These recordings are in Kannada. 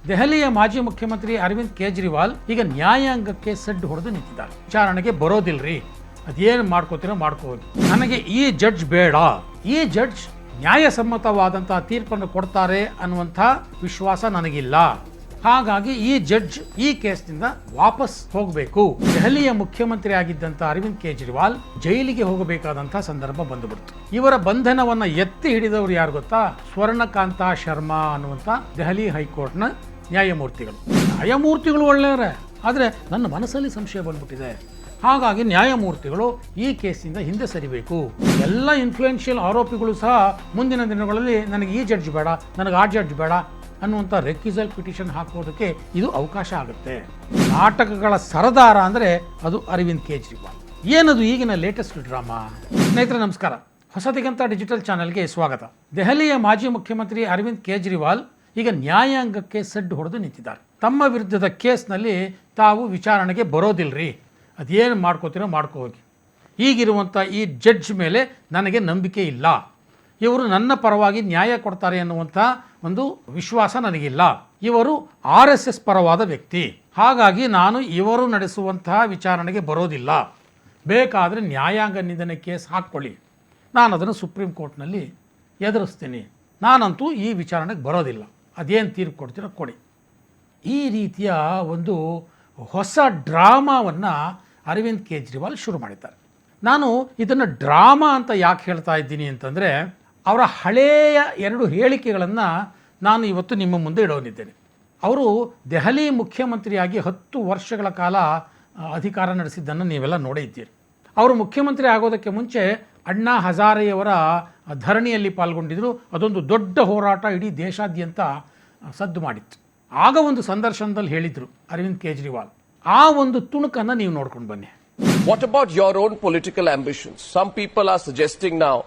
ದೆಹಲಿಯ ಮಾಜಿ ಮುಖ್ಯಮಂತ್ರಿ ಅರವಿಂದ್ ಕೇಜ್ರಿವಾಲ್ ಈಗ ನ್ಯಾಯಾಂಗಕ್ಕೆ ಸಡ್ಡು ಹೊಡೆದು ನಿಂತಿದ್ದಾರೆ. ವಿಚಾರಣೆಗೆ ಬರೋದಿಲ್ರಿ, ಅದೇನು ಮಾಡ್ಕೋತೀರೋ ಮಾಡ್ಕೋಬೋದು, ನನಗೆ ಈ ಜಡ್ಜ್ ಬೇಡ, ಈ ಜಡ್ಜ್ ನ್ಯಾಯಸಮ್ಮತವಾದಂತಹ ತೀರ್ಪನ್ನು ಕೊಡ್ತಾರೆ ಅನ್ನುವಂಥ ವಿಶ್ವಾಸ ನನಗಿಲ್ಲ, ಹಾಗಾಗಿ ಈ ಜಡ್ಜ್ ಈ ಕೇಸ್ನಿಂದ ವಾಪಸ್ ಹೋಗಬೇಕು. ದೆಹಲಿಯ ಮುಖ್ಯಮಂತ್ರಿ ಆಗಿದ್ದಂಥ ಅರವಿಂದ್ ಕೇಜ್ರಿವಾಲ್ ಜೈಲಿಗೆ ಹೋಗಬೇಕಾದಂಥ ಸಂದರ್ಭ ಬಂದುಬಿಡ್ತು. ಇವರ ಬಂಧನವನ್ನು ಎತ್ತಿ ಹಿಡಿದವರು ಯಾರು ಗೊತ್ತಾ? ಸ್ವರ್ಣಕಾಂತ ಶರ್ಮಾ ಅನ್ನುವಂಥ ದೆಹಲಿ ಹೈಕೋರ್ಟ್ನ ನ್ಯಾಯಮೂರ್ತಿಗಳು ಒಳ್ಳೆಯವರೇ, ಆದರೆ ನನ್ನ ಮನಸ್ಸಲ್ಲಿ ಸಂಶಯ ಬಂದ್ಬಿಟ್ಟಿದೆ. ಹಾಗಾಗಿ ನ್ಯಾಯಮೂರ್ತಿಗಳು ಈ ಕೇಸಿಂದ ಹಿಂದೆ ಸರಿಬೇಕು. ಎಲ್ಲ ಇನ್ಫ್ಲೂಯೆನ್ಷಿಯಲ್ ಆರೋಪಿಗಳು ಸಹ ಮುಂದಿನ ದಿನಗಳಲ್ಲಿ ನನಗೆ ಈ ಜಡ್ಜ್ ಬೇಡ, ನನಗೆ ಆ ಜಡ್ಜ್ ಬೇಡ ಅನ್ನುವಂಥ ರೆಕ್ಯೂಸಲ್ ಪಿಟಿಷನ್ ಹಾಕೋದಕ್ಕೆ ಇದು ಅವಕಾಶ ಆಗುತ್ತೆ. ನಾಟಕಗಳ ಸರದಾರ ಅಂದರೆ ಅದು ಅರವಿಂದ್ ಕೇಜ್ರಿವಾಲ್. ಏನದು ಈಗಿನ ಲೇಟೆಸ್ಟ್ ಡ್ರಾಮಾ? ಸ್ನೇಹಿತರೆ ನಮಸ್ಕಾರ, ಹೊಸದಿಗಂತ ಡಿಜಿಟಲ್ ಚಾನೆಲ್ಗೆ ಸ್ವಾಗತ. ದೆಹಲಿಯ ಮಾಜಿ ಮುಖ್ಯಮಂತ್ರಿ ಅರವಿಂದ್ ಕೇಜ್ರಿವಾಲ್ ಈಗ ನ್ಯಾಯಾಂಗಕ್ಕೆ ಸಡ್ಡು ಹೊಡೆದು ನಿಂತಿದ್ದಾರೆ. ತಮ್ಮ ವಿರುದ್ಧದ ಕೇಸ್ನಲ್ಲಿ ತಾವು ವಿಚಾರಣೆಗೆ ಬರೋದಿಲ್ರಿ, ಅದೇನು ಮಾಡ್ಕೋತೀರೋ ಮಾಡ್ಕೋಗಿ, ಈಗಿರುವಂಥ ಈ ಜಡ್ಜ್ ಮೇಲೆ ನನಗೆ ನಂಬಿಕೆ ಇಲ್ಲ, ಇವರು ನನ್ನ ಪರವಾಗಿ ನ್ಯಾಯ ಕೊಡ್ತಾರೆ ಅನ್ನುವಂಥ ಒಂದು ವಿಶ್ವಾಸ ನನಗಿಲ್ಲ, ಇವರು RSS ಪರವಾದ ವ್ಯಕ್ತಿ, ಹಾಗಾಗಿ ನಾನು ಇವರು ನಡೆಸುವಂತಹ ವಿಚಾರಣೆಗೆ ಬರೋದಿಲ್ಲ, ಬೇಕಾದರೆ ನ್ಯಾಯಾಂಗ ನಿಂದನೆ ಕೇಸ್ ಹಾಕ್ಕೊಳ್ಳಿ, ನಾನು ಅದನ್ನು ಸುಪ್ರೀಂ ಕೋರ್ಟ್ನಲ್ಲಿ ಎದುರಿಸ್ತೀನಿ, ನಾನಂತೂ ಈ ವಿಚಾರಣೆಗೆ ಬರೋದಿಲ್ಲ, ಅದೇನು ತೀರ್ಪು ಕೊಡ್ತೀರೋ ಕೊಡಿ. ಈ ರೀತಿಯ ಒಂದು ಹೊಸ ಡ್ರಾಮಾವನ್ನು ಅರವಿಂದ್ ಕೇಜ್ರಿವಾಲ್ ಶುರು ಮಾಡಿದ್ದಾರೆ. ನಾನು ಇದನ್ನು ಡ್ರಾಮಾ ಅಂತ ಯಾಕೆ ಹೇಳ್ತಾ ಇದ್ದೀನಿ ಅಂತಂದರೆ, ಅವರ ಹಳೆಯ 2 ಹೇಳಿಕೆಗಳನ್ನು ನಾನು ಇವತ್ತು ನಿಮ್ಮ ಮುಂದೆ ಇಡೋನಿದ್ದೇನೆ. ಅವರು ದೆಹಲಿ ಮುಖ್ಯಮಂತ್ರಿಯಾಗಿ 10 ವರ್ಷಗಳ ಕಾಲ ಅಧಿಕಾರ ನಡೆಸಿದ್ದನ್ನು ನೀವೆಲ್ಲ ನೋಡೇ ಇದ್ದೀರಿ. ಅವರು ಮುಖ್ಯಮಂತ್ರಿ ಆಗೋದಕ್ಕೆ ಮುಂಚೆ ಅಣ್ಣಾ ಹಜಾರೆಯವರ ಧರಣಿಯಲ್ಲಿ ಪಾಲ್ಗೊಂಡಿದ್ದರು. ಅದೊಂದು ದೊಡ್ಡ ಹೋರಾಟ ಇಡೀ ದೇಶಾದ್ಯಂತ ಸದ್ದು ಮಾಡಿತ್ತು. ಆಗ ಒಂದು ಸಂದರ್ಶನದಲ್ಲಿ ಹೇಳಿದರು ಅರವಿಂದ್ ಕೇಜ್ರಿವಾಲ್, ಆ ಒಂದು ತುಣುಕನ್ನು ನೀವು ನೋಡ್ಕೊಂಡು ಬನ್ನಿ. What about your own political ambitions? Some people are suggesting now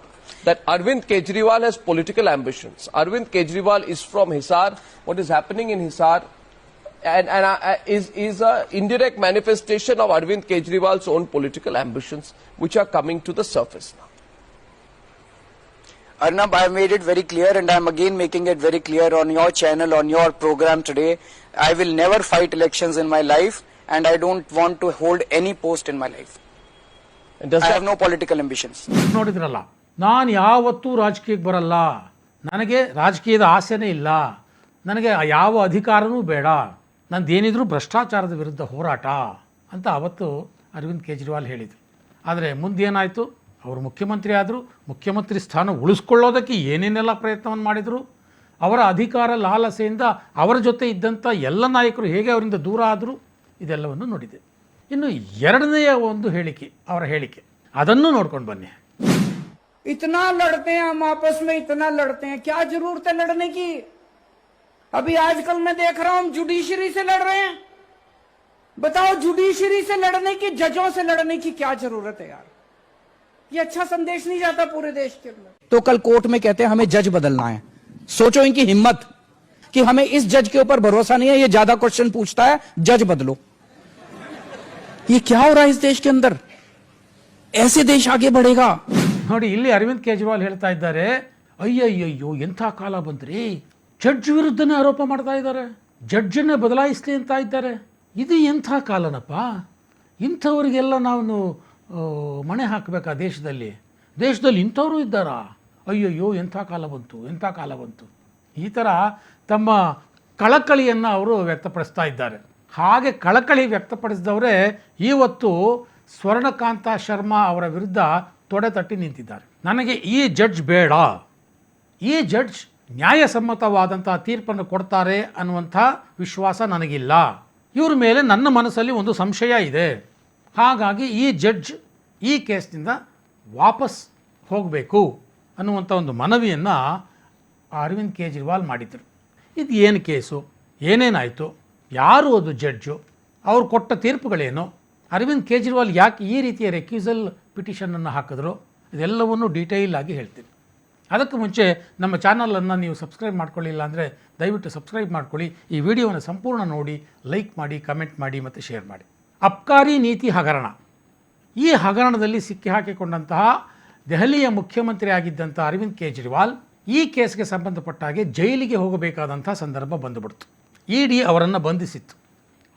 that Arvind Kejriwal has political ambitions. Arvind Kejriwal is from Hisar. What is happening in Hisar is a indirect manifestation of Arvind Kejriwal's own political ambitions, which are coming to the surface now. Arnab, I have made it very clear, and I am again making it very clear on your channel, on your program today. I will never fight elections in my life, and I don't want to hold any post in my life. I have no political ambitions. ನೋಡಿದ್ರಲ್ಲ, ನಾನು ಯಾವತ್ತೂ ರಾಜಕೀಯಕ್ಕೆ ಬರಲ್ಲ, ನನಗೆ ರಾಜಕೀಯದ ಆಸೆನೇ ಇಲ್ಲ, ನನಗೆ ಯಾವ ಅಧಿಕಾರನೂ ಬೇಡ, ನಂದೇನಿದ್ರೂ ಭ್ರಷ್ಟಾಚಾರದ ವಿರುದ್ಧ ಹೋರಾಟ ಅಂತ ಅವತ್ತು ಅರವಿಂದ್ ಕೇಜ್ರಿವಾಲ್ ಹೇಳಿದರು. ಆದರೆ ಮುಂದೇನಾಯಿತು? ಅವರು ಮುಖ್ಯಮಂತ್ರಿ ಆದರು. ಮುಖ್ಯಮಂತ್ರಿ ಸ್ಥಾನ ಉಳಿಸ್ಕೊಳ್ಳೋದಕ್ಕೆ ಏನೇನೆಲ್ಲ ಪ್ರಯತ್ನವನ್ನು ಮಾಡಿದರು. ಅವರ ಅಧಿಕಾರ ಲಾಲಸೆಯಿಂದ ಅವರ ಜೊತೆ ಇದ್ದಂಥ ಎಲ್ಲ ನಾಯಕರು ಹೇಗೆ ಅವರಿಂದ ದೂರ ಆದರು, ಇದೆಲ್ಲವನ್ನು ನೋಡಿದೆ. ಇನ್ನು 2ನೆಯ ಒಂದು ಹೇಳಿಕೆ, ಅವರ ಹೇಳಿಕೆ, ಅದನ್ನು ನೋಡ್ಕೊಂಡು ಬನ್ನಿ. इतना लड़ते हैं हम आपस में, इतना लड़ते हैं, क्या जरूरत है लड़ने की? अभी आजकल मैं देख रहा हूं जुडिशरी से लड़ रहे हैं. बताओ, जुडिशरी से लड़ने की, जजों से लड़ने की क्या जरूरत है यार? ये अच्छा संदेश नहीं जाता पूरे देश के अंदर. तो कल कोर्ट में कहते हैं हमें जज बदलना है. सोचो इनकी हिम्मत कि हमें इस जज के ऊपर भरोसा नहीं है, ये ज्यादा क्वेश्चन पूछता है, जज बदलो. ये क्या हो रहा है इस देश के अंदर? ऐसे देश आगे बढ़ेगा? ನೋಡಿ, ಇಲ್ಲಿ ಅರವಿಂದ್ ಕೇಜ್ರಿವಾಲ್ ಹೇಳ್ತಾ ಇದ್ದಾರೆ, ಅಯ್ಯಯ್ಯಯ್ಯೋ ಎಂಥ ಕಾಲ ಬಂದ್ರಿ, ಜಡ್ಜ್ ವಿರುದ್ಧನೇ ಆರೋಪ ಮಾಡ್ತಾ ಇದ್ದಾರೆ, ಜಡ್ಜನ್ನೇ ಬದಲಾಯಿಸಲಿ ಅಂತ ಇದ್ದಾರೆ. ಇದು ಎಂಥ ಕಾಲನಪ್ಪ, ಇಂಥವರಿಗೆಲ್ಲ ನಾವು ಮಣೆ ಹಾಕಬೇಕಾ ದೇಶದಲ್ಲಿ ಇಂಥವರು ಇದ್ದಾರಾ? ಅಯ್ಯಯ್ಯೋ ಎಂಥ ಕಾಲ ಬಂತು. ಈ ಥರ ತಮ್ಮ ಕಳಕಳಿಯನ್ನು ಅವರು ವ್ಯಕ್ತಪಡಿಸ್ತಾ ಇದ್ದಾರೆ. ಹಾಗೆ ಕಳಕಳಿ ವ್ಯಕ್ತಪಡಿಸಿದವರೇ ಇವತ್ತು ಸ್ವರ್ಣಕಾಂತ ಶರ್ಮಾ ಅವರ ವಿರುದ್ಧ ತೊಡೆ ತಟ್ಟಿ ನಿಂತಿದ್ದಾರೆ. ನನಗೆ ಈ ಜಡ್ಜ್ ಬೇಡ, ಈ ಜಡ್ಜ್ ನ್ಯಾಯಸಮ್ಮತವಾದಂಥ ತೀರ್ಪನ್ನು ಕೊಡ್ತಾರೆ ಅನ್ನುವಂಥ ವಿಶ್ವಾಸ ನನಗಿಲ್ಲ, ಇವ್ರ ಮೇಲೆ ನನ್ನ ಮನಸ್ಸಲ್ಲಿ ಒಂದು ಸಂಶಯ ಇದೆ, ಹಾಗಾಗಿ ಈ ಜಡ್ಜ್ ಈ ಕೇಸ್ನಿಂದ ವಾಪಸ್ ಹೋಗಬೇಕು ಅನ್ನುವಂಥ ಒಂದು ಮನವಿಯನ್ನು ಅರವಿಂದ್ ಕೇಜ್ರಿವಾಲ್ ಮಾಡಿದರು. ಇದು ಏನು ಕೇಸು, ಏನೇನಾಯಿತು, ಯಾರು ಅದು ಜಡ್ಜು, ಅವ್ರು ಕೊಟ್ಟ ತೀರ್ಪುಗಳೇನು, ಅರವಿಂದ್ ಕೇಜ್ರಿವಾಲ್ ಯಾಕೆ ಈ ರೀತಿಯ ರೆಕ್ಯೂಸಲ್ ಪಿಟಿಷನನ್ನು ಹಾಕಿದ್ರು, ಇದೆಲ್ಲವನ್ನು ಡೀಟೇಲ್ ಆಗಿ ಹೇಳ್ತೀನಿ. ಅದಕ್ಕೆ ಮುಂಚೆ ನಮ್ಮ ಚಾನಲನ್ನು ನೀವು ಸಬ್ಸ್ಕ್ರೈಬ್ ಮಾಡ್ಕೊಳ್ಳಿಲ್ಲ ಅಂದರೆ ದಯವಿಟ್ಟು ಸಬ್ಸ್ಕ್ರೈಬ್ ಮಾಡ್ಕೊಳ್ಳಿ. ಈ ವಿಡಿಯೋವನ್ನು ಸಂಪೂರ್ಣ ನೋಡಿ, ಲೈಕ್ ಮಾಡಿ, ಕಮೆಂಟ್ ಮಾಡಿ ಮತ್ತು ಶೇರ್ ಮಾಡಿ. ಅಬ್ಕಾರಿ ನೀತಿ ಹಗರಣ, ಈ ಹಗರಣದಲ್ಲಿ ಸಿಕ್ಕಿ ಹಾಕಿಕೊಂಡಂತಹ ದೆಹಲಿಯ ಮುಖ್ಯಮಂತ್ರಿ ಆಗಿದ್ದಂಥ ಅರವಿಂದ್ ಕೇಜ್ರಿವಾಲ್ ಈ ಕೇಸ್ಗೆ ಸಂಬಂಧಪಟ್ಟ ಹಾಗೆ ಜೈಲಿಗೆ ಹೋಗಬೇಕಾದಂಥ ಸಂದರ್ಭ ಬಂದುಬಿಡ್ತು. ಇಡಿ ಅವರನ್ನು ಬಂಧಿಸಿತ್ತು.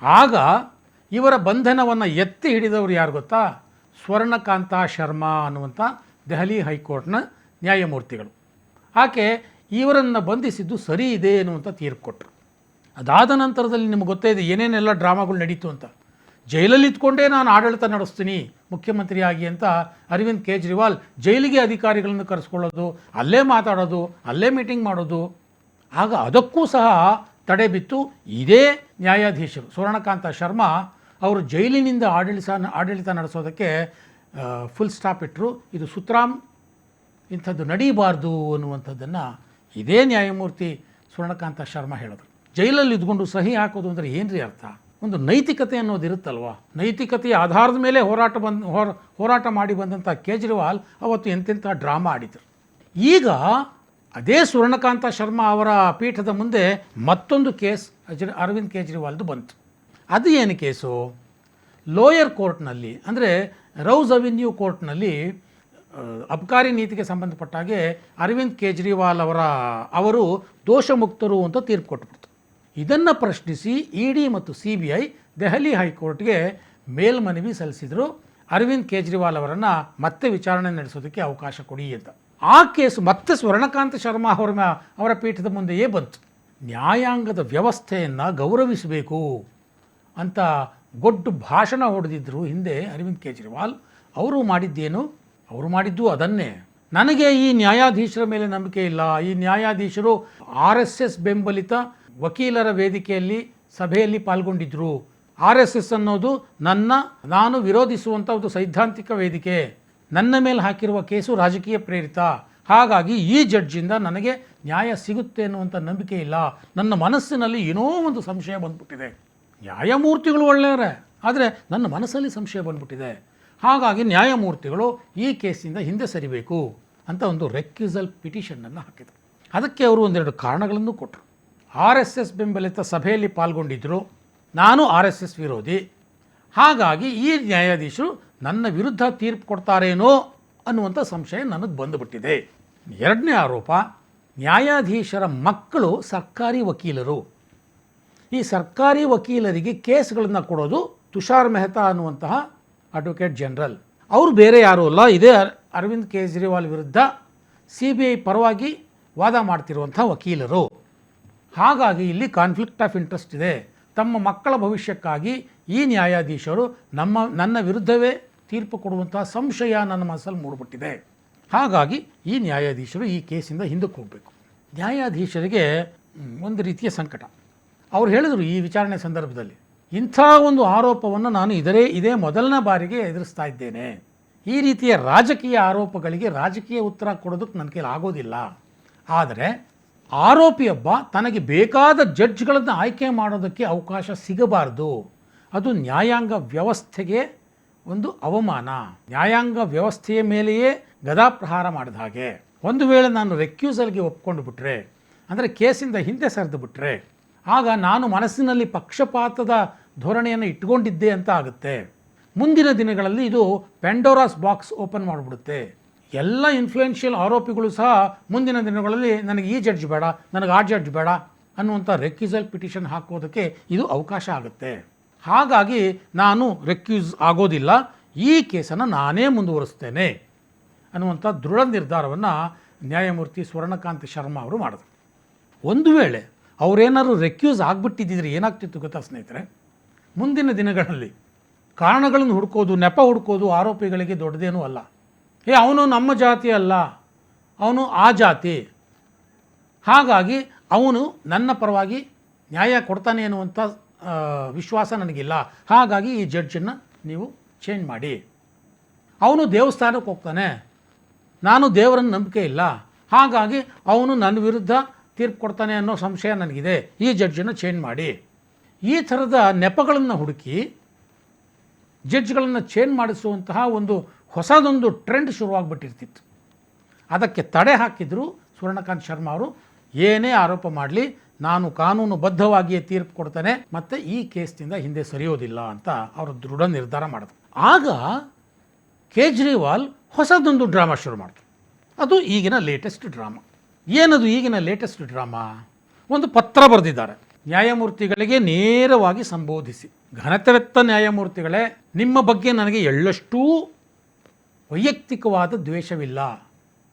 ಆಗ ಇವರ ಬಂಧನವನ್ನು ಎತ್ತಿ ಹಿಡಿದವರು ಯಾರು ಗೊತ್ತಾ? ಸ್ವರ್ಣಕಾಂತ ಶರ್ಮಾ ಅನ್ನುವಂಥ ದೆಹಲಿ ಹೈಕೋರ್ಟ್ನ ನ್ಯಾಯಮೂರ್ತಿಗಳು. ಆಕೆ ಇವರನ್ನು ಬಂಧಿಸಿದ್ದು ಸರಿ ಇದೆ ಅನ್ನುವಂಥ ತೀರ್ಪು ಕೊಟ್ಟರು. ಅದಾದ ನಂತರದಲ್ಲಿ ನಿಮಗೆ ಗೊತ್ತೇ ಇದೆ ಏನೇನೆಲ್ಲ ಡ್ರಾಮಾಗಳು ನಡೀತು ಅಂತ. ಜೈಲಲ್ಲಿ ಇದ್ಕೊಂಡೇ ನಾನು ಆಡಳಿತ ನಡೆಸ್ತೀನಿ ಮುಖ್ಯಮಂತ್ರಿಯಾಗಿ ಅಂತ ಅರವಿಂದ್ ಕೇಜ್ರಿವಾಲ್ ಜೈಲಿಗೆ ಅಧಿಕಾರಿಗಳನ್ನು ಕರೆಸ್ಕೊಳ್ಳೋದು, ಅಲ್ಲೇ ಮಾತಾಡೋದು, ಅಲ್ಲೇ ಮೀಟಿಂಗ್ ಮಾಡೋದು. ಆಗ ಅದಕ್ಕೂ ಸಹ ತಡೆ ಬಿತ್ತು ಇದೇ ನ್ಯಾಯಾಧೀಶರು ಸ್ವರ್ಣಕಾಂತ ಶರ್ಮಾ ಅವರು ಜೈಲಿನಿಂದ ಆಡಳಿತ ನಡೆಸೋದಕ್ಕೆ ಫುಲ್ ಸ್ಟಾಪ್ ಇಟ್ಟರು. ಇದು ಸುತರಾಮ್ ಇಂಥದ್ದು ನಡೀಬಾರ್ದು ಅನ್ನುವಂಥದ್ದನ್ನು ಇದೇ ನ್ಯಾಯಮೂರ್ತಿ ಸ್ವರ್ಣಕಾಂತ ಶರ್ಮಾ ಹೇಳಿದ್ರು. ಜೈಲಲ್ಲಿ ಇದ್ಕೊಂಡು ಸಹಿ ಹಾಕೋದು ಅಂದರೆ ಏನ್ರಿ ಅರ್ಥ? ಒಂದು ನೈತಿಕತೆ ಅನ್ನೋದು ಇರುತ್ತಲ್ವ, ನೈತಿಕತೆಯ ಆಧಾರದ ಮೇಲೆ ಹೋರಾಟ ಮಾಡಿ ಬಂದಂಥ ಕೇಜ್ರಿವಾಲ್ ಅವತ್ತು ಎಂತೆಂಥ ಡ್ರಾಮಾ ಆಡಿದರು. ಈಗ ಅದೇ ಸ್ವರ್ಣಕಾಂತ ಶರ್ಮಾ ಅವರ ಪೀಠದ ಮುಂದೆ ಮತ್ತೊಂದು ಕೇಸ್ ಅರವಿಂದ್ ಕೇಜ್ರಿವಾಲ್ದು ಬಂತು. ಅದು ಏನು ಕೇಸು? ಲೋಯರ್ ಕೋರ್ಟ್ನಲ್ಲಿ ಅಂದರೆ ರೌಸ್ ಅವೆನ್ಯೂ ಕೋರ್ಟ್ನಲ್ಲಿ ಅಬಕಾರಿ ನೀತಿಗೆ ಸಂಬಂಧಪಟ್ಟ ಹಾಗೆ ಅರವಿಂದ್ ಕೇಜ್ರಿವಾಲ್ ಅವರು ದೋಷಮುಕ್ತರು ಅಂತ ತೀರ್ಪು ಕೊಟ್ಟುಬಿಡ್ತು. ಇದನ್ನು ಪ್ರಶ್ನಿಸಿ ಇಡಿ ಮತ್ತು CBI ದೆಹಲಿ ಹೈಕೋರ್ಟ್ಗೆ ಮೇಲ್ಮನವಿ ಸಲ್ಲಿಸಿದರು. ಅರವಿಂದ್ ಕೇಜ್ರಿವಾಲ್ ಅವರನ್ನು ಮತ್ತೆ ವಿಚಾರಣೆ ನಡೆಸೋದಕ್ಕೆ ಅವಕಾಶ ಕೊಡಿ ಅಂತ. ಆ ಕೇಸು ಮತ್ತೆ ಸ್ವರ್ಣಕಾಂತ ಶರ್ಮಾ ಅವರ ಪೀಠದ ಮುಂದೆಯೇ ಬಂತು. ನ್ಯಾಯಾಂಗದ ವ್ಯವಸ್ಥೆಯನ್ನು ಗೌರವಿಸಬೇಕು ಅಂತ ಗೊಡ್ಡು ಭಾಷಣ ಹೊಡೆದಿದ್ದರು ಹಿಂದೆ ಅರವಿಂದ್ ಕೇಜ್ರಿವಾಲ್. ಅವರು ಮಾಡಿದ್ದು ಅದನ್ನೇ. ನನಗೆ ಈ ನ್ಯಾಯಾಧೀಶರ ಮೇಲೆ ನಂಬಿಕೆ ಇಲ್ಲ. ಈ ನ್ಯಾಯಾಧೀಶರು RSS ಬೆಂಬಲಿತ ವಕೀಲರ ವೇದಿಕೆಯಲ್ಲಿ ಸಭೆಯಲ್ಲಿ ಪಾಲ್ಗೊಂಡಿದ್ದರು. RSS ಅನ್ನೋದು ನಾನು ವಿರೋಧಿಸುವಂಥ ಒಂದು ಸೈದ್ಧಾಂತಿಕ ವೇದಿಕೆ. ನನ್ನ ಮೇಲೆ ಹಾಕಿರುವ ಕೇಸು ರಾಜಕೀಯ ಪ್ರೇರಿತ. ಹಾಗಾಗಿ ಈ ಜಡ್ಜಿಂದ ನನಗೆ ನ್ಯಾಯ ಸಿಗುತ್ತೆ ಅನ್ನುವಂಥ ನಂಬಿಕೆ ಇಲ್ಲ. ನನ್ನ ಮನಸ್ಸಿನಲ್ಲಿ ಏನೋ ಒಂದು ಸಂಶಯ ಬಂದ್ಬಿಟ್ಟಿದೆ. ನ್ಯಾಯಮೂರ್ತಿಗಳು ಒಳ್ಳೆಯವರೇ, ಆದರೆ ನನ್ನ ಮನಸ್ಸಲ್ಲಿ ಸಂಶಯ ಬಂದ್ಬಿಟ್ಟಿದೆ. ಹಾಗಾಗಿ ನ್ಯಾಯಮೂರ್ತಿಗಳು ಈ ಕೇಸಿಂದ ಹಿಂದೆ ಸರಿಬೇಕು ಅಂತ ಒಂದು ರೆಕ್ಯೂಸಲ್ ಪಿಟಿಷನನ್ನು ಹಾಕಿದರು. ಅದಕ್ಕೆ ಅವರು ಒಂದೆರಡು ಕಾರಣಗಳನ್ನು ಕೊಟ್ಟರು. RSS ಬೆಂಬಲಿತ ಸಭೆಯಲ್ಲಿ ಪಾಲ್ಗೊಂಡಿದ್ದರು, ನಾನು RSS ವಿರೋಧಿ, ಹಾಗಾಗಿ ಈ ನ್ಯಾಯಾಧೀಶರು ನನ್ನ ವಿರುದ್ಧ ತೀರ್ಪು ಕೊಡ್ತಾರೇನೋ ಅನ್ನುವಂಥ ಸಂಶಯ ನನಗೆ ಬಂದುಬಿಟ್ಟಿದೆ. ಎರಡನೇ ಆರೋಪ, ನ್ಯಾಯಾಧೀಶರ ಮಕ್ಕಳು ಸರ್ಕಾರಿ ವಕೀಲರು. ಈ ಸರ್ಕಾರಿ ವಕೀಲರಿಗೆ ಕೇಸ್ಗಳನ್ನು ಕೊಡೋದು ತುಷಾರ್ ಮೆಹ್ತಾ ಅನ್ನುವಂತಹ ಅಡ್ವೊಕೇಟ್ ಜನರಲ್. ಅವರು ಬೇರೆ ಯಾರೂ ಅಲ್ಲ, ಇದೇ ಅರವಿಂದ್ ಕೇಜ್ರಿವಾಲ್ ವಿರುದ್ಧ CBI ಪರವಾಗಿ ವಾದ ಮಾಡ್ತಿರುವಂಥ ವಕೀಲರು. ಹಾಗಾಗಿ ಇಲ್ಲಿ ಕಾನ್ಫ್ಲಿಕ್ಟ್ ಆಫ್ ಇಂಟ್ರೆಸ್ಟ್ ಇದೆ. ತಮ್ಮ ಮಕ್ಕಳ ಭವಿಷ್ಯಕ್ಕಾಗಿ ಈ ನ್ಯಾಯಾಧೀಶರು ನನ್ನ ವಿರುದ್ಧವೇ ತೀರ್ಪು ಕೊಡುವಂಥ ಸಂಶಯ ನನ್ನ ಮನಸ್ಸಲ್ಲಿ ಮೂಡಿಬಿಟ್ಟಿದೆ. ಹಾಗಾಗಿ ಈ ನ್ಯಾಯಾಧೀಶರು ಈ ಕೇಸಿಂದ ಹಿಂದಕ್ಕೆ ಹೋಗಬೇಕು. ನ್ಯಾಯಾಧೀಶರಿಗೆ ಒಂದು ರೀತಿಯ ಸಂಕಟ. ಅವ್ರು ಹೇಳಿದರು ಈ ವಿಚಾರಣೆ ಸಂದರ್ಭದಲ್ಲಿ, ಇಂಥ ಒಂದು ಆರೋಪವನ್ನು ನಾನು ಇದೇ ಮೊದಲನೇ ಬಾರಿಗೆ ಎದುರಿಸ್ತಾ ಇದ್ದೇನೆ. ಈ ರೀತಿಯ ರಾಜಕೀಯ ಆರೋಪಗಳಿಗೆ ರಾಜಕೀಯ ಉತ್ತರ ಕೊಡೋದಕ್ಕೆ ನನ್ನ ಕೈಲಿ ಆಗೋದಿಲ್ಲ. ಆದರೆ ಆರೋಪಿಯೊಬ್ಬ ತನಗೆ ಬೇಕಾದ ಜಡ್ಜ್ಗಳನ್ನು ಆಯ್ಕೆ ಮಾಡೋದಕ್ಕೆ ಅವಕಾಶ ಸಿಗಬಾರ್ದು. ಅದು ನ್ಯಾಯಾಂಗ ವ್ಯವಸ್ಥೆಗೆ ಒಂದು ಅವಮಾನ. ನ್ಯಾಯಾಂಗ ವ್ಯವಸ್ಥೆಯ ಮೇಲೆಯೇ ಗದಾಪ್ರಹಾರ ಮಾಡಿದ ಹಾಗೆ. ಒಂದು ವೇಳೆ ನಾನು ರೆಕ್ಯೂಸಲ್ಗೆ ಒಪ್ಕೊಂಡು ಬಿಟ್ಟರೆ, ಅಂದರೆ ಕೇಸಿಂದ ಹಿಂದೆ ಸರಿದು ಬಿಟ್ಟರೆ, ಆಗ ನಾನು ಮನಸ್ಸಿನಲ್ಲಿ ಪಕ್ಷಪಾತದ ಧೋರಣೆಯನ್ನು ಇಟ್ಕೊಂಡಿದ್ದೆ ಅಂತ ಆಗುತ್ತೆ. ಮುಂದಿನ ದಿನಗಳಲ್ಲಿ ಇದು ಪೆಂಡೋರಾಸ್ ಬಾಕ್ಸ್ ಓಪನ್ ಮಾಡಿಬಿಡುತ್ತೆ. ಎಲ್ಲ ಇನ್ಫ್ಲೂಯೆನ್ಷಿಯಲ್ ಆರೋಪಿಗಳು ಸಹ ಮುಂದಿನ ದಿನಗಳಲ್ಲಿ ನನಗೆ ಈ ಜಡ್ಜ್ ಬೇಡ, ನನಗೆ ಆ ಜಡ್ಜ್ ಬೇಡ ಅನ್ನುವಂಥ ರೆಕ್ಯೂಸಲ್ ಪಿಟಿಷನ್ ಹಾಕೋದಕ್ಕೆ ಇದು ಅವಕಾಶ ಆಗುತ್ತೆ. ಹಾಗಾಗಿ ನಾನು ರೆಕ್ಯೂಸ್ ಆಗೋದಿಲ್ಲ, ಈ ಕೇಸನ್ನು ನಾನೇ ಮುಂದುವರಿಸ್ತೇನೆ ಅನ್ನುವಂಥ ದೃಢ ನಿರ್ಧಾರವನ್ನು ನ್ಯಾಯಮೂರ್ತಿ ಸ್ವರ್ಣಕಾಂತ್ ಶರ್ಮಾ ಅವರು ಮಾಡಿದ್ರು. ಒಂದು ವೇಳೆ ಅವರೇನಾದ್ರು ರೆಕ್ಯೂಸ್ ಆಗಿಬಿಟ್ಟಿದ್ದರೆ ಏನಾಗ್ತಿತ್ತು ಗೊತ್ತಾ ಸ್ನೇಹಿತರೆ? ಮುಂದಿನ ದಿನಗಳಲ್ಲಿ ಕಾರಣಗಳನ್ನು ಹುಡ್ಕೋದು, ನೆಪ ಹುಡ್ಕೋದು ಆರೋಪಿಗಳಿಗೆ ದೊಡ್ಡದೇನೂ ಅಲ್ಲ. ಅವನು ನಮ್ಮ ಜಾತಿ ಅಲ್ಲ, ಅವನು ಆ ಜಾತಿ, ಹಾಗಾಗಿ ಅವನು ನನ್ನ ಪರವಾಗಿ ನ್ಯಾಯ ಕೊಡ್ತಾನೆ ಅನ್ನುವಂಥ ವಿಶ್ವಾಸ ನನಗಿಲ್ಲ, ಹಾಗಾಗಿ ಈ ಜಡ್ಜನ್ನು ನೀವು ಚೇಂಜ್ ಮಾಡಿ. ಅವನು ದೇವಸ್ಥಾನಕ್ಕೆ ಹೋಗ್ತಾನೆ, ನಾನು ದೇವರನ್ನು ನಂಬಿಕೆ ಇಲ್ಲ, ಹಾಗಾಗಿ ಅವನು ನನ್ನ ವಿರುದ್ಧ ತೀರ್ಪು ಕೊಡ್ತಾನೆ ಅನ್ನೋ ಸಂಶಯ ನನಗಿದೆ, ಈ ಜಡ್ಜನ್ನು ಚೇಂಜ್ ಮಾಡಿ. ಈ ಥರದ ನೆಪಗಳನ್ನು ಹುಡುಕಿ ಜಡ್ಜ್ಗಳನ್ನು ಚೇಂಜ್ ಮಾಡಿಸುವಂತಹ ಹೊಸದೊಂದು ಟ್ರೆಂಡ್ ಶುರುವಾಗ್ಬಿಟ್ಟಿರ್ತಿತ್ತು. ಅದಕ್ಕೆ ತಡೆ ಹಾಕಿದ್ರು ಸ್ವರ್ಣಕಾಂತ್ ಶರ್ಮಾ ಅವರು. ಏನೇ ಆರೋಪ ಮಾಡಲಿ, ನಾನು ಕಾನೂನುಬದ್ಧವಾಗಿಯೇ ತೀರ್ಪು ಕೊಡ್ತೇನೆ ಮತ್ತು ಈ ಕೇಸ್ನಿಂದ ಹಿಂದೆ ಸರಿಯೋದಿಲ್ಲ ಅಂತ ಅವರು ದೃಢ ನಿರ್ಧಾರ ಮಾಡಿದ್ರು. ಆಗ ಕೇಜ್ರಿವಾಲ್ ಹೊಸದೊಂದು ಡ್ರಾಮಾ ಶುರು ಮಾಡಿದ್ರು. ಅದು ಈಗಿನ ಲೇಟೆಸ್ಟ್ ಡ್ರಾಮಾ. ಏನದು ಈಗಿನ ಲೇಟೆಸ್ಟ್ ಡ್ರಾಮಾ? ಒಂದು ಪತ್ರ ಬರೆದಿದ್ದಾರೆ ನ್ಯಾಯಮೂರ್ತಿಗಳಿಗೆ ನೇರವಾಗಿ ಸಂಬೋಧಿಸಿ, ಘನತೆವೆತ್ತ ನ್ಯಾಯಮೂರ್ತಿಗಳೇ, ನಿಮ್ಮ ಬಗ್ಗೆ ನನಗೆ ಎಳ್ಳಷ್ಟೂ ವೈಯಕ್ತಿಕವಾದ ದ್ವೇಷವಿಲ್ಲ,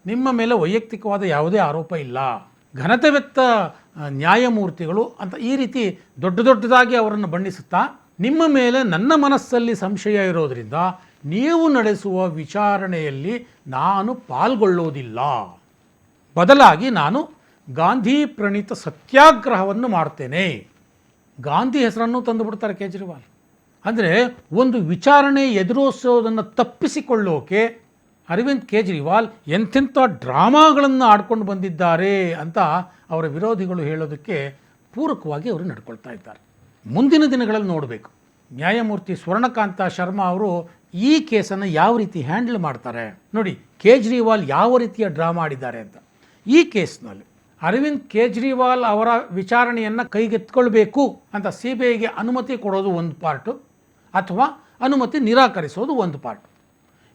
ನಿಮ್ಮ ಮೇಲೆ ವೈಯಕ್ತಿಕವಾದ ಯಾವುದೇ ಆರೋಪ ಇಲ್ಲ, ಘನತೆವೆತ್ತ ನ್ಯಾಯಮೂರ್ತಿಗಳು ಅಂತ ಈ ರೀತಿ ದೊಡ್ಡದಾಗಿ ಅವರನ್ನು ಬಣ್ಣಿಸುತ್ತಾ, ನಿಮ್ಮ ಮೇಲೆ ನನ್ನ ಮನಸ್ಸಲ್ಲಿ ಸಂಶಯ ಇರೋದರಿಂದ ನೀವು ನಡೆಸುವ ವಿಚಾರಣೆಯಲ್ಲಿ ನಾನು ಪಾಲ್ಗೊಳ್ಳೋದಿಲ್ಲ, ಬದಲಾಗಿ ನಾನು ಗಾಂಧಿ ಪ್ರಣೀತ ಸತ್ಯಾಗ್ರಹವನ್ನು ಮಾಡ್ತೇನೆ. ಗಾಂಧಿ ಹೆಸರನ್ನು ತಂದುಬಿಡ್ತಾರೆ ಕೇಜ್ರಿವಾಲ್. ಅಂದರೆ ಒಂದು ವಿಚಾರಣೆ ಎದುರಿಸೋದನ್ನು ತಪ್ಪಿಸಿಕೊಳ್ಳೋಕೆ ಅರವಿಂದ್ ಕೇಜ್ರಿವಾಲ್ ಎಂತೆಂಥ ಡ್ರಾಮಾಗಳನ್ನು ಆಡ್ಕೊಂಡು ಬಂದಿದ್ದಾರೆ ಅಂತ ಅವರ ವಿರೋಧಿಗಳು ಹೇಳೋದಕ್ಕೆ ಪೂರಕವಾಗಿ ಅವರು ನಡ್ಕೊಳ್ತಾ ಇದ್ದಾರೆ. ಮುಂದಿನ ದಿನಗಳಲ್ಲಿ ನೋಡಬೇಕು ನ್ಯಾಯಮೂರ್ತಿ ಸ್ವರ್ಣಕಾಂತ ಶರ್ಮಾ ಅವರು ಈ ಕೇಸನ್ನು ಯಾವ ರೀತಿ ಹ್ಯಾಂಡಲ್ ಮಾಡ್ತಾರೆ. ನೋಡಿ ಕೇಜ್ರಿವಾಲ್ ಯಾವ ರೀತಿಯ ಡ್ರಾಮಾ ಆಡಿದ್ದಾರೆ ಅಂತ. ಈ ಕೇಸ್ನಲ್ಲಿ ಅರವಿಂದ್ ಕೇಜ್ರಿವಾಲ್ ಅವರ ವಿಚಾರಣೆಯನ್ನು ಕೈಗೆತ್ಕೊಳ್ಬೇಕು ಅಂತ CBIಗೆ ಅನುಮತಿ ಕೊಡೋದು ಒಂದು ಪಾರ್ಟು, ಅಥವಾ ಅನುಮತಿ ನಿರಾಕರಿಸೋದು ಒಂದು ಪಾರ್ಟ್.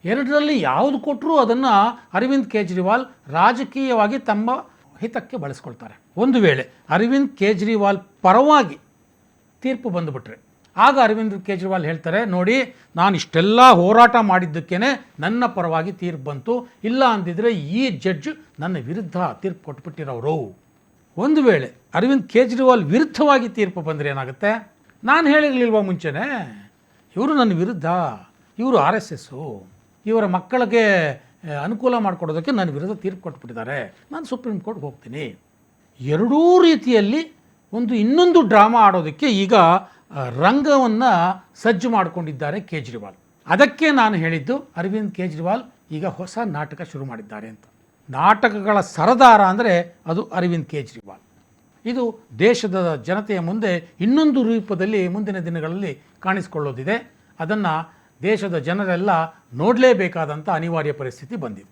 ಎರಡರಲ್ಲಿ ಯಾವುದು ಕೊಟ್ಟರೂ ಅದನ್ನು ಅರವಿಂದ್ ಕೇಜ್ರಿವಾಲ್ ರಾಜಕೀಯವಾಗಿ ತಮ್ಮ ಹಿತಕ್ಕೆ ಬಳಸ್ಕೊಳ್ತಾರೆ. ಒಂದು ವೇಳೆ ಅರವಿಂದ್ ಕೇಜ್ರಿವಾಲ್ ಪರವಾಗಿ ತೀರ್ಪು ಬಂದುಬಿಟ್ರೆ ಆಗ ಅರವಿಂದ್ ಕೇಜ್ರಿವಾಲ್ ಹೇಳ್ತಾರೆ, ನೋಡಿ ನಾನು ಇಷ್ಟೆಲ್ಲ ಹೋರಾಟ ಮಾಡಿದ್ದಕ್ಕೇ ನನ್ನ ಪರವಾಗಿ ತೀರ್ಪು ಬಂತು, ಇಲ್ಲ ಅಂದಿದ್ರೆ ಈ ಜಡ್ಜ್ ನನ್ನ ವಿರುದ್ಧ ತೀರ್ಪು ಕೊಟ್ಬಿಟ್ಟಿರೋರು. ಒಂದು ವೇಳೆ ಅರವಿಂದ್ ಕೇಜ್ರಿವಾಲ್ ವಿರುದ್ಧವಾಗಿ ತೀರ್ಪು ಬಂದರೆ ಏನಾಗುತ್ತೆ, ನಾನು ಹೇಳಿರಲಿಲ್ವ ಮುಂಚೆನೇ ಇವರು ನನ್ನ ವಿರುದ್ಧ, ಇವರು RSS, ಇವರ ಮಕ್ಕಳಿಗೆ ಅನುಕೂಲ ಮಾಡಿಕೊಡೋದಕ್ಕೆ ನನ್ನ ವಿರುದ್ಧ ತೀರ್ಪು ಕೊಟ್ಬಿಟ್ಟಿದ್ದಾರೆ, ನಾನು ಸುಪ್ರೀಂ ಕೋರ್ಟ್ಗೆ ಹೋಗ್ತೀನಿ. ಎರಡೂ ರೀತಿಯಲ್ಲಿ ಇನ್ನೊಂದು ಡ್ರಾಮಾ ಆಡೋದಕ್ಕೆ ಈಗ ರಂಗವನ್ನು ಸಜ್ಜು ಮಾಡಿಕೊಂಡಿದ್ದಾರೆ ಕೇಜ್ರಿವಾಲ್. ಅದಕ್ಕೆ ನಾನು ಹೇಳಿದ್ದು ಅರವಿಂದ್ ಕೇಜ್ರಿವಾಲ್ ಈಗ ಹೊಸ ನಾಟಕ ಶುರು ಮಾಡಿದ್ದಾರೆ ಅಂತ. ನಾಟಕಗಳ ಸರದಾರ ಅಂದರೆ ಅದು ಅರವಿಂದ್ ಕೇಜ್ರಿವಾಲ್. ಇದು ದೇಶದ ಜನತೆಯ ಮುಂದೆ ಇನ್ನೊಂದು ರೂಪದಲ್ಲಿ ಮುಂದಿನ ದಿನಗಳಲ್ಲಿ ಕಾಣಿಸಿಕೊಳ್ಳೋದಿದೆ. ಅದನ್ನು ದೇಶದ ಜನರೆಲ್ಲ ನೋಡಲೇಬೇಕಾದಂಥ ಅನಿವಾರ್ಯ ಪರಿಸ್ಥಿತಿ ಬಂದಿದೆ.